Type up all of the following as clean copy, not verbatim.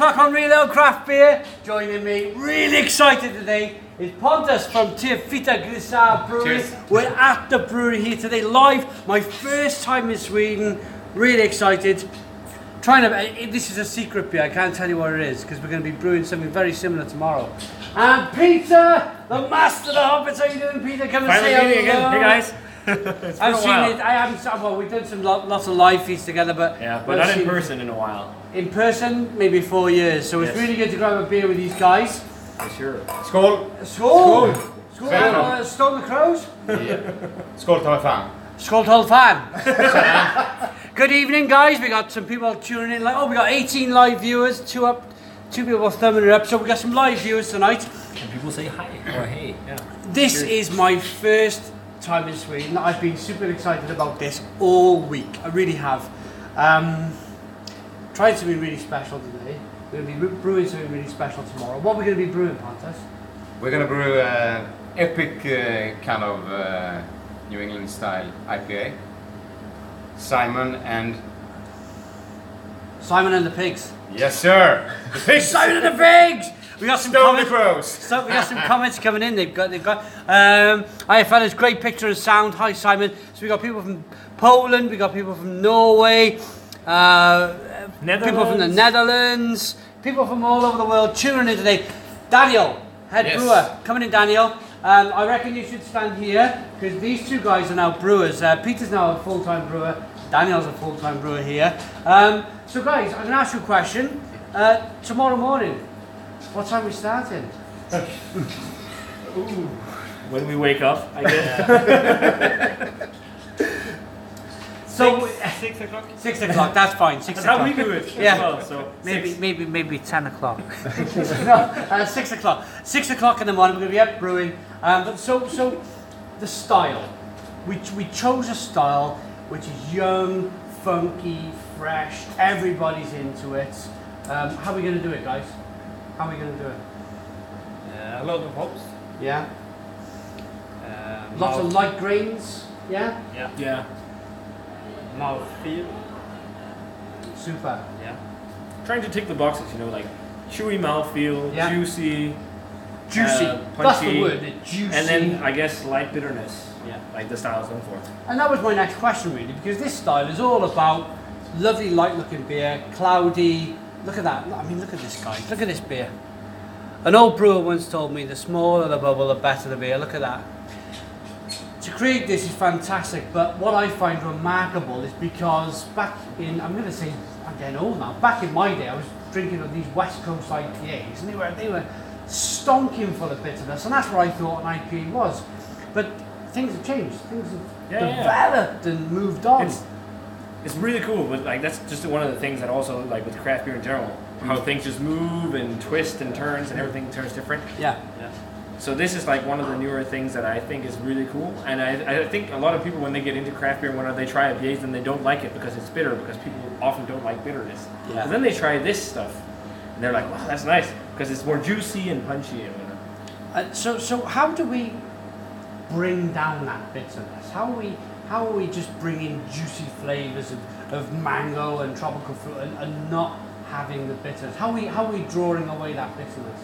o'clock on Real Ale Craft Beer. Joining me, really excited today, is Pontus from Feta Grisar Brewery. Cheers. We're at the brewery here today, live. My first time in Sweden. Really excited. This is a secret beer. I can't tell you what it is because we're going to be brewing something very similar tomorrow. And Peter, the master of the hobbits. How you doing, Peter? Come and say hello. Again. Hey guys. I've seen it. I haven't. Well, we've done some lots of live feeds together, but not in person in a while. In person, maybe 4 years. So it's really good to grab a beer with these guys. For sure. Skål! Skål! Skål! Välkommen. Stone the Crows? Skål ta mig fan. Skål tall fan. Good evening, guys. We got some people tuning in. Like, we got 18 live viewers. Two people thumbing it up. So we got some live viewers tonight. Can people say hi or hey? Yeah. This is my first time in Sweden. I've been super excited about this all week. I really have. Tried something really special today. We're going to be brewing something really special tomorrow. What are we going to be brewing, Pontus? We're gonna brew an epic kind of New England style IPA. Simon and the Pigs. yes sir, the pigs. Simon and the Pigs. We got some Stone the comments. Crows. So we got some comments coming in. They've got. Hi fellas, great picture and sound. Hi Simon. So we got people from Poland. We got people from Norway. People from the Netherlands. People from all over the world tuning in today. Daniel, head brewer, coming in, Daniel. I reckon you should stand here because these two guys are now brewers. Peter's now a full-time brewer. Daniel's a full-time brewer here. So guys, I'm going to ask you a question. Tomorrow morning, what time are we starting? When we wake up, I guess. So 6 o'clock. 6 o'clock. That's fine. 6 That's o'clock. how we do it. Yeah. As well, so Maybe 10 o'clock. No, 6 o'clock. 6 o'clock in the morning. We're going to be up brewing. But so the style. We chose a style which is young, funky, fresh. Everybody's into it. How are we going to do it, guys? How are we going to do it? A lot of hops. Yeah. Lots of light grains. Yeah. Yeah. Mouthfeel. Super. Yeah. Trying to tick the boxes, like chewy mouthfeel, juicy, Juicy. punchy, That's the word. Juicy. and then I guess light bitterness. Yeah. Like the style's known for. And that was my next question, really, because this style is all about lovely, light-looking beer, cloudy. Look at that. I mean, look at this, guys. Look at this beer. An old brewer once told me, the smaller the bubble, the better the beer. Look at that. To create this is fantastic, but what I find remarkable is because back in, I'm going to say, I'm getting old now, back in my day I was drinking of these West Coast IPAs and they were stonking full of bitterness, and that's what I thought an IPA was. But things have changed, things have developed and moved on. It's really cool, but like that's just one of the things that also like with craft beer in general, how things just move and twist and turns and everything turns different. Yeah. So this is like one of the newer things that I think is really cool, and I think a lot of people when they get into craft beer, when they try IPAs, then they don't like it because it's bitter, because people often don't like bitterness. Yeah. But then they try this stuff, and they're like, wow, that's nice, because it's more juicy and punchy and whatever. So how do we bring down that bitterness? How are we just bringing juicy flavors of mango and tropical fruit and not having the bitterness? How are we drawing away that bitterness?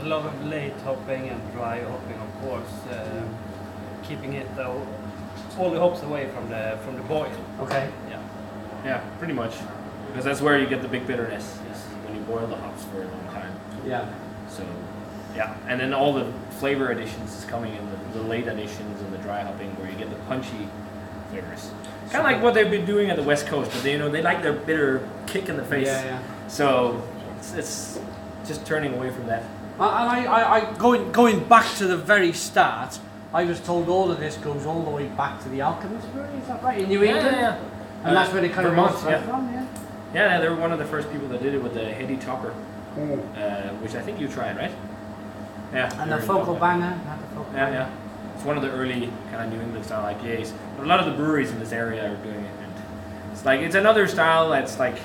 A lot of late hopping and dry hopping, of course, keeping it all the hops away from the boil. Okay. Yeah, pretty much, because that's where you get the big bitterness, is when you boil the hops for a long time. Yeah. So, yeah, and then all the flavor additions is coming in, the late additions and the dry hopping, where you get the punchy flavors. Kind of like what they've been doing at the West Coast, but they like their bitter kick in the face. Yeah. So it's just turning away from that. And I going back to the very start, I was told all of this goes all the way back to the Alchemist Brewery. Is that right, in New England? Yeah. And that's where they kind Vermont, of got from. Yeah. Yeah, they were one of the first people that did it with the heady chopper, which I think you tried, right? Yeah. And the focal banger. Yeah. It's one of the early kind of New England style IPAs. But a lot of the breweries in this area are doing it. And it's another style that's like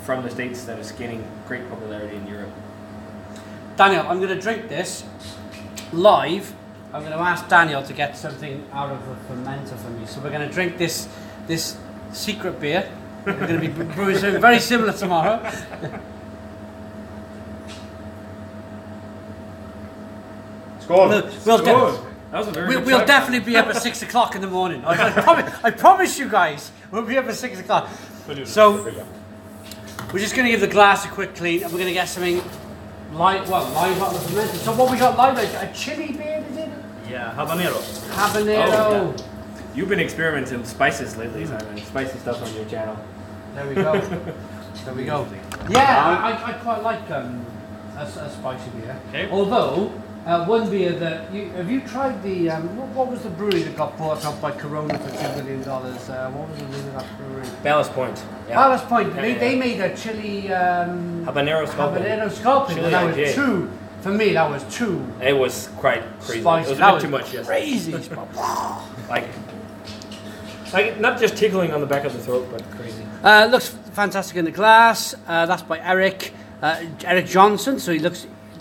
from the States that is gaining great popularity in Europe. Daniel, I'm going to drink this live. I'm going to ask Daniel to get something out of the fermenter for me. So we're going to drink this secret beer. We're going to be brewing something very similar tomorrow. Skål! We'll, Good. That was a very good we'll shot. definitely be up at 6 o'clock in the morning. I promise you guys, we'll be up at 6 o'clock. So, we're just going to give the glass a quick clean and we're going to get something live, live on the fermented. So what we got live, a chili beer, is it? Yeah, habanero. Habanero. Oh, You've been experimenting with spices lately, Simon. Spicy stuff on your channel. There we go. There we go. Yeah, I quite like a spicy beer. Okay. Although, one beer that have you tried the what was the brewery that got bought up by Corona for $2 billion? What was the name of that brewery? Ballast Point. Yeah. Ballast Point. Yeah, They made a chili Habanero sculpin. habanero sculpin, Chili and that was IPA. too. For me, that was too It was quite crazy. spicy. It was a That bit too much, yes. Crazy. Like not just tickling on the back of the throat, but crazy. Looks fantastic in the glass. That's by Eric Johnson. So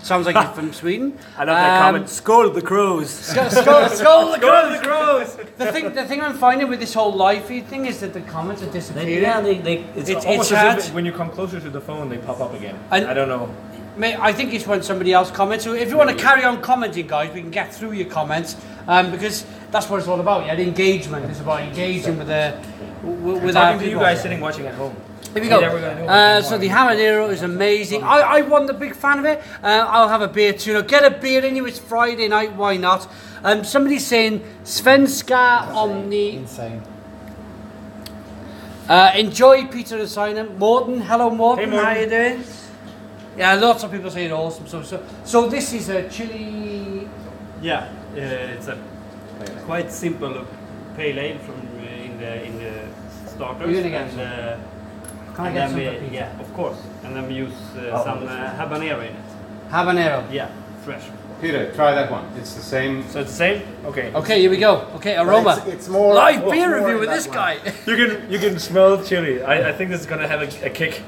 sounds like he's from Sweden. I love that comment. Skål the crows. Skull the Skål crows. the crows. The thing I'm finding with this whole live feed thing is that the comments are disappearing. It's It's almost hard. as if when you come closer to the phone, they pop up again. And- I don't know. I think it's when somebody else comments. So if you want to carry on commenting, guys, we can get through your comments because that's what it's all about. Yeah, the engagement. It's about engaging with our Talking to you people. guys sitting watching at home. Here we go. Yeah, we're gonna do it. So the habanero is amazing. I wasn't a big fan of it. I'll have a beer too. Now, get a beer in you. It's Friday night. Why not? Somebody's saying Svenska Omni. Insane. Enjoy Peter and Simon. Morton. Hello, Morton. Hey, Morton. How you doing? Yeah, lots of people saying awesome. So this is a chili. Yeah, it's a quite simple pale ale from in the starters. You're gonna get some. Can I and get then some we, for Peter? yeah, of course. And then we use some habanero in it. Habanero. Yeah, fresh. Peter, try that one. It's the same. So it's the same. Okay. Okay, here we go. Okay, aroma. It's more Live it's beer more review in with that this one. guy. You can smell the chili. I think this is gonna have a kick.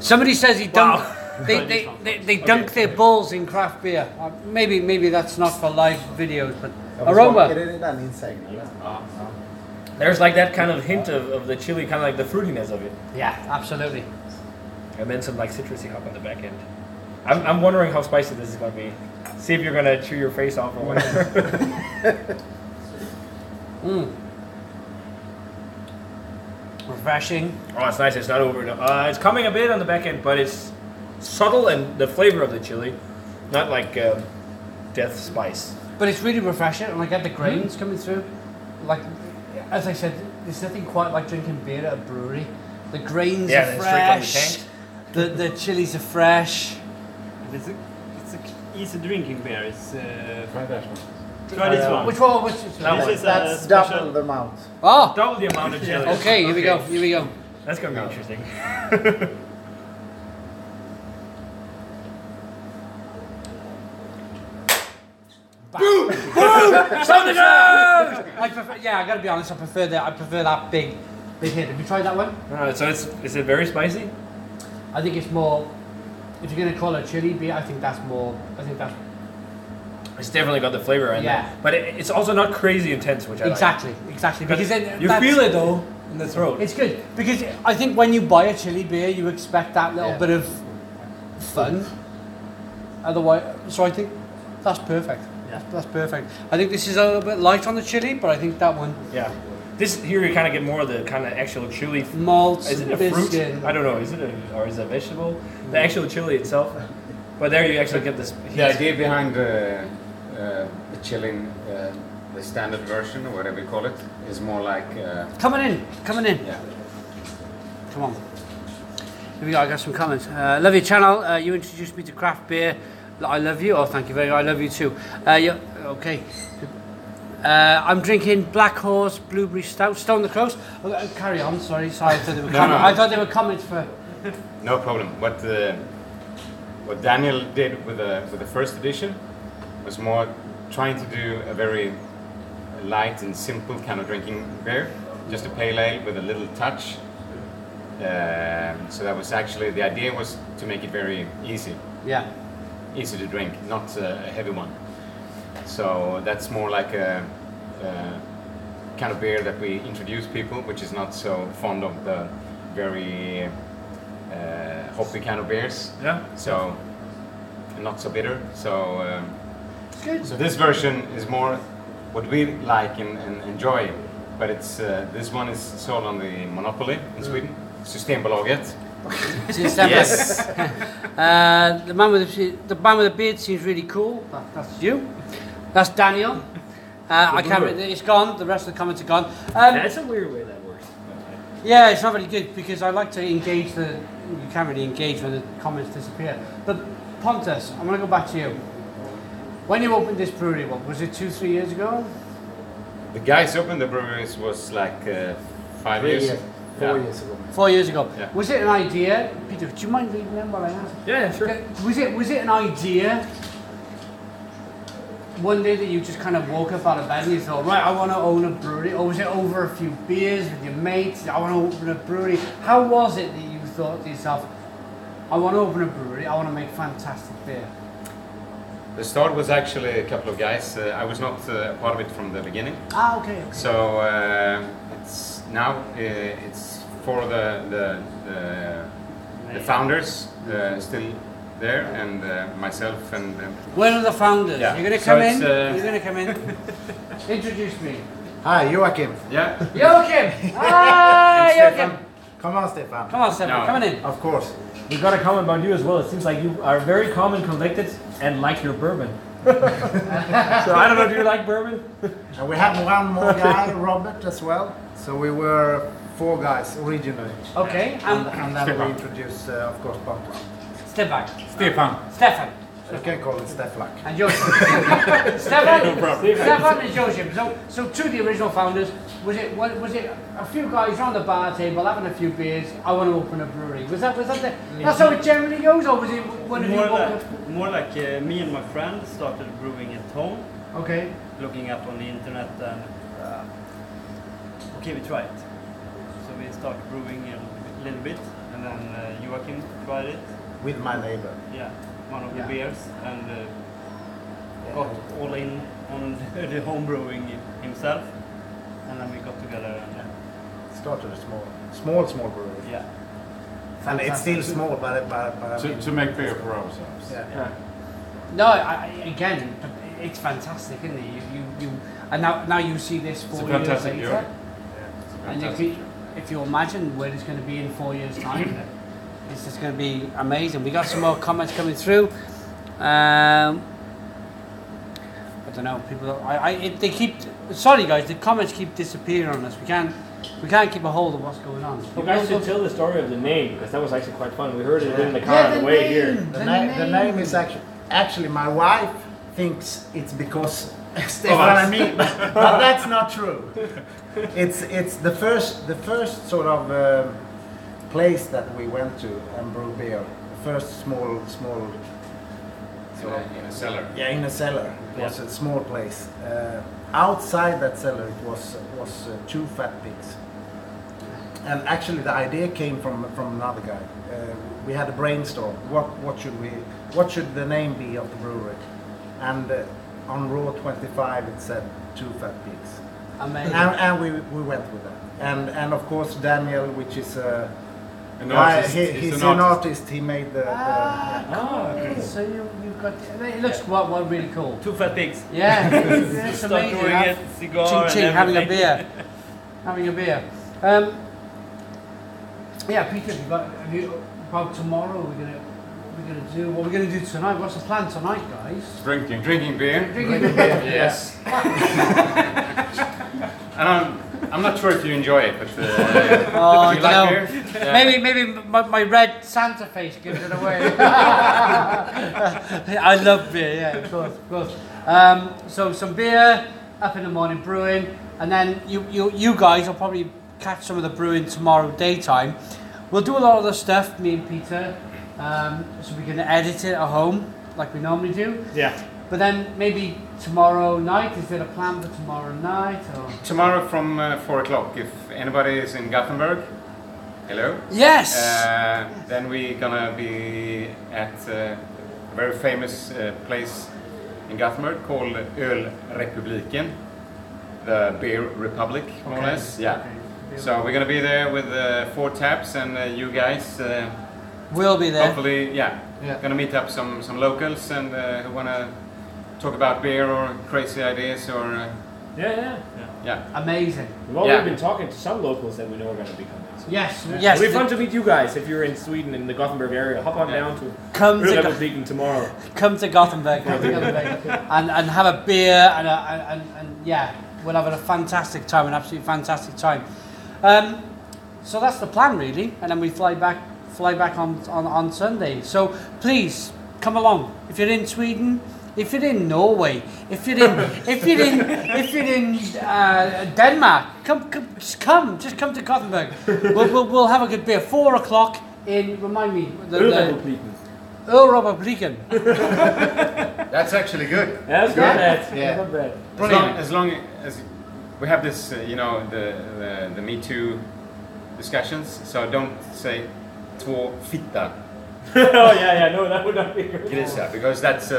Somebody says he dunked. Wow. They dunk their balls in craft beer. Maybe that's not for live videos, but Är det aroma. den insane? There's like that kind of hint of the chili, kind of like the fruitiness of it, Yeah, absolutely. and then some like citrusy hop on the back end. I'm wondering how spicy this is gonna be. See if you're gonna chew your face off or whatever. Refreshing. Oh, it's nice. It's not over. It's coming a bit on the back end, but it's subtle and the flavor of the chili, not like death spice. But it's really refreshing, and I get the grains coming through. Like, as I said, there's nothing quite like drinking beer at a brewery. The grains Yeah, are they're straight from the fresh. tank. The chilies are fresh. And it's a easy drinking beer. It's Try that one. try this one. Which one? Which That one. This is That's a double special. the amount. Oh, Double the amount of chili. okay. Here we go. Here we go. That's gonna be interesting. Something goes! I prefer, yeah, I gotta be honest. I prefer that big hit. Have you tried that one? So is it very spicy? I think it's more. If you're gonna call it chili beer, I think that's more. I think that's It's definitely got the flavor in Yeah. there. But it's also not crazy intense, which I exactly. like. Because then You that's- feel it though in the throat. It's good because I think when you buy a chili beer, you expect that little Yeah. bit of fun. Otherwise, so I think that's perfect. Yeah. That's perfect. I think this is a little bit light on the chili, but I think that one Yeah. This here you kind of get more of the kind of actual chili. malts, Is it a fruit? biscuit. I don't know. Is it or is it a vegetable? The actual chili itself. But there you actually get this. The idea behind the chilling, the standard version or whatever you call it, is more like Coming in. yeah. Come on. Here we go. I got some comments. Love your channel. You introduced me to craft beer. I love you. Oh, thank you very much. I love you too. Okay. I'm drinking Black Horse Blueberry Stout. Stone the Crows. Carry on. Sorry. I thought they were No, no. I thought they were comments for. No problem. What Daniel did with the first edition was more trying to do a very light and simple kind of drinking beer, just a pale ale with a little touch. So that was actually the idea was to make it very easy to drink, not a heavy one. So that's more like a kind of beer that we introduce people, which is not so fond of the very hoppy kind of beers. Yeah. So not so bitter. So It's good. So this version is more what we like and enjoy, but it's this one is sold on the Monopoly in Sweden, Systembolaget. Yes. The man with the beard seems really cool. That's you. That's Daniel. I can't. It's gone. The rest of the comments are gone. That's a weird way that works. Yeah, it's not very good because I like to engage the. You can't really engage when the comments disappear. But Pontus, I'm going to go back to you. When you opened this brewery, what was it, 2-3 years ago? The guys opened the breweries was like 5 years. 4 years ago. 4 years ago. Yeah. Was it an idea, Peter? Do you mind reading them while I ask? Yeah, sure. Was it an idea? One day that you just kind of woke up out of bed and you thought, right, I want to own a brewery, or was it over a few beers with your mates? I want to open a brewery. How was it that you thought to yourself, I want to open a brewery, I want to make fantastic beer? The start was actually a couple of guys. I was not part of it from the beginning. Ah, okay. So it's now it's for the founders still there, and myself and. Where are the founders? Yeah. You're going to So come in. it's, You're going to come in. Introduce me. Hi, Joachim. Yeah. Joachim. Hi, Joachim. Come on, Stefan. Come on, Stefan. No. Come on in. Of course. We've got a comment about you as well. It seems like you are very calm and collected and like your bourbon. So I don't know, do you like bourbon? And we have one more guy, Robert, as well. So we were 4 guys originally. Okay. And then we introduced, of course, Pontus. Stefan. Stefan. You can call it Steflak. And Joachim. Stefan and Joachim. So two of the original founders. Was it a few guys around the bar table having a few beers? I want to open a brewery. Was that that's how it generally goes, or was it one of you? More like me and my friend started brewing at home. Okay. Looking up on the internet and okay, we try it. So we started brewing a little bit, and then Joachim tried it. With my neighbor. Yeah, one of the Yeah. beers, and got all in on the home brewing himself, and then we got together and Started a small brewery. yeah. And it's still small, but I mean, To make beer for ourselves. yeah. No, again, it's fantastic, isn't it? You and now you see this 4 It's a years fantastic later, year. and if you imagine where it's going to be in 4 years' time, it's just going to be amazing. We got some more comments coming through. I don't know, people. They keep. Sorry, guys, the comments keep disappearing on us. We can't keep a hold of what's going on. You guys should tell the story of the name, because that was actually quite fun. We heard it in the car on the way here. The name is actually my wife thinks it's because Stefan and me, but that's not true. It's the first sort of place that we went to and brew beer. The first small sort of In a cellar. yeah, in a cellar. It was a small place. Outside that cellar, it was 2 fat pigs. And actually, the idea came from another guy. We had a brainstorm. What should the name be of the brewery? And on row 25, it said 2 fat pigs. Amazing. And we went with that. And of course, Daniel, which is An artist. he's an artist. He made the Cool. So you've got. It looks what really cool. 2 fat pigs. Yeah, it's Start amazing. doing it, cigar Ching and ching, having a everything. beer, having a beer. Yeah, Peter, have you about tomorrow? What we're gonna do tonight? What's the plan tonight, guys? Drinking beer. Drinking beer. Yes. And I'm not sure if you enjoy it, but Oh, you I like don't beer? know. Maybe my red Santa face gives it away. I love beer, yeah, of course. So some beer, up in the morning brewing, and then you guys will probably catch some of the brewing tomorrow daytime. We'll do a lot of the stuff, me and Peter, so we can edit it at home like we normally do. Yeah. But then maybe tomorrow night, is there a plan for tomorrow night? Or? Tomorrow from 4 o'clock, if anybody is in Gothenburg, hello. Yes! Then we're gonna be at a very famous place in Gothenburg called Ölrepubliken, the Beer Republic, more or less. Yeah. Okay. So we're gonna be there with 4 taps, and you guys We'll be there. hopefully, Yeah. gonna meet up some locals and who wanna talk about beer or crazy ideas or yeah. Amazing. We've already been talking to some locals that we know are going to be coming. So. Yes. It'll be fun to meet you guys if you're in Sweden in the Gothenburg area. Hop on down to Republiken tomorrow. Come to Gothenburg, and have a beer and yeah, we'll have a fantastic time, an absolutely fantastic time. So that's the plan really, and then we fly back on Sunday. So please come along if you're in Sweden. If you're in Norway, if you're in Denmark, just come to Gothenburg. We'll have a good beer. 4 o'clock in. Remind me. Republiken. That's actually good. That's good. Yeah. Not bad. As long as we have this, the Me Too discussions. So don't say två fitta. Oh yeah, no, that would not be good. Grisar, because that's.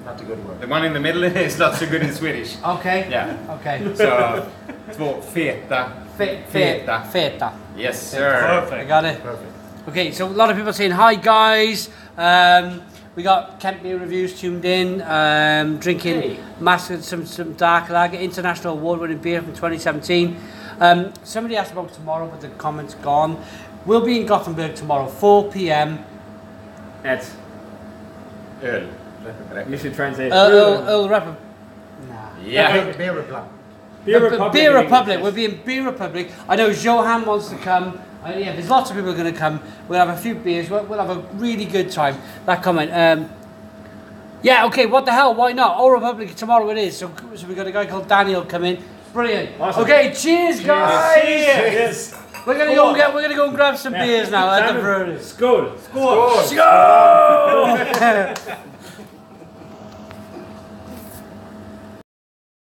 Not a good word. The one in the middle is not so good in Swedish. Okay. Yeah. Okay. So, två feta. Feta. Yes, sir. Perfect. I got it. Perfect. Okay, so a lot of people saying hi, guys. We got Kent Beer Reviews tuned in, drinking some dark lager, international award-winning beer from 2017. Somebody asked about tomorrow, but the comment's gone. We'll be in Gothenburg tomorrow, 4 p.m. At Öl. you should translate. Nah. Yeah. Beer Republic. Beer Republic. We'll be in Beer Republic. I know Johan wants to come. Yeah, there's lots of people going to come. We'll have a few beers. We'll have a really good time. That comment. Yeah, okay, what the hell? Why not? Old Republic tomorrow it is. So we've got a guy called Daniel come in. Brilliant. Awesome. Okay, cheers, guys. Cheers. We're gonna go and grab some beers now at the brewery. Skål. Skål.